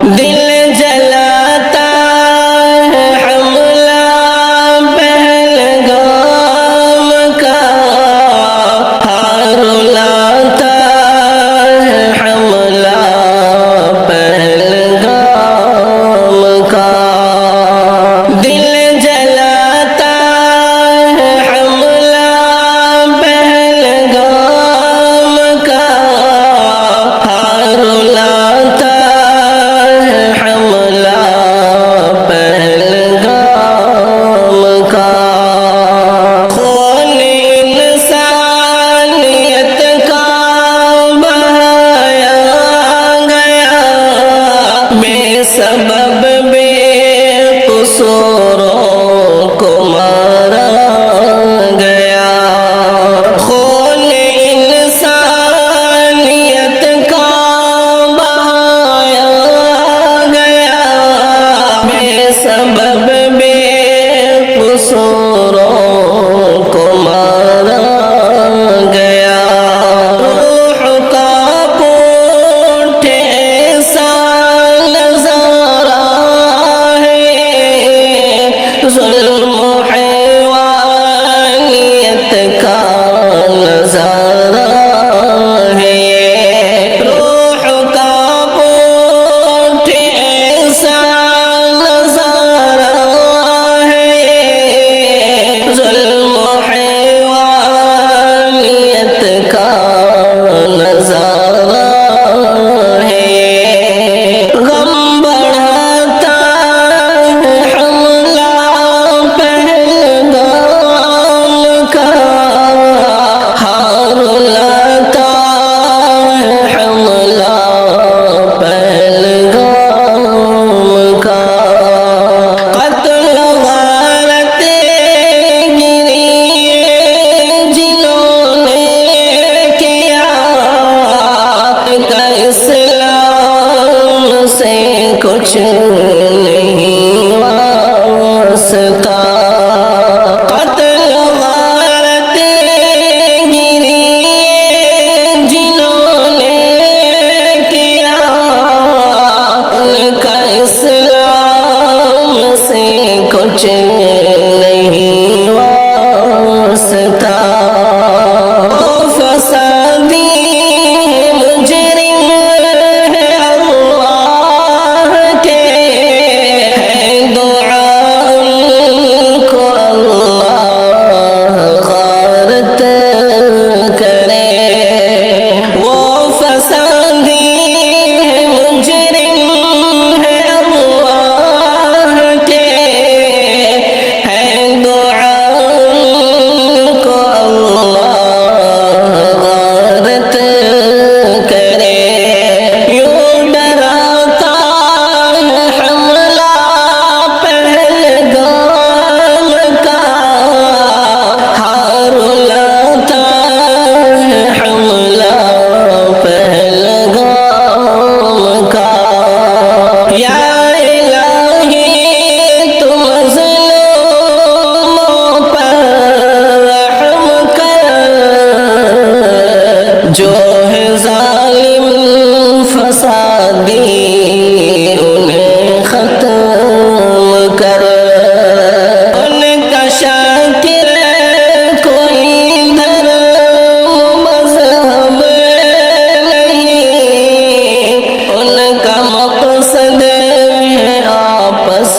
دل جلاتا ہے حملہ پہلگام کا، رلاتا ہے حملہ پہلگام کا، دل جلاتا ہے حملہ پہلگام کا، رلاتا ہے حملہ پہلگام کا، خون انسانیت کا بہایا گیا، بے سبب بے قصوروں کو مارا گیا، خون انسانیت کا بہایا گیا، بے سبب بے قصوروں کو مارا گیا، روح کا پوٹھے سا نظارہ ہے، ظلم و حیوانیت کا نظارہ ہے، روح کا پوٹھے سا نظارہ ہے، ظلم و حیوانیت کا نظارہ ہے، غم بڑھاتا ہے حملہ پہلگام کا، رلاتا ہے حملہ پہلگام کا، قتل غارت گری جنہوں نے کیا، اسلام سے کچھ نہیں واسطہ، قتل غارت گری جنہوں نے کیا، ان کا اسلام سے کچھ نہیں واسطہ، فسادی مجرم ہے اللہ کے، ہے دعا ان کو اللہ غارت کرے، وہ فسادی مجرم ہے اللہ کے، ہے دعا ان کو اللہ غارت کرے، یوں ڈراتا ہے حملہ پہلگام کا، رلاتا ہے حملہ پہلگام کا، یا الہی تو مظلوموں پر رحم کر، جو ہے ظالم فسادی انہیں ختم کر، ان کا شاکر کوئی دھرم مذہب نہیں، ان کا مقصد ہے آپس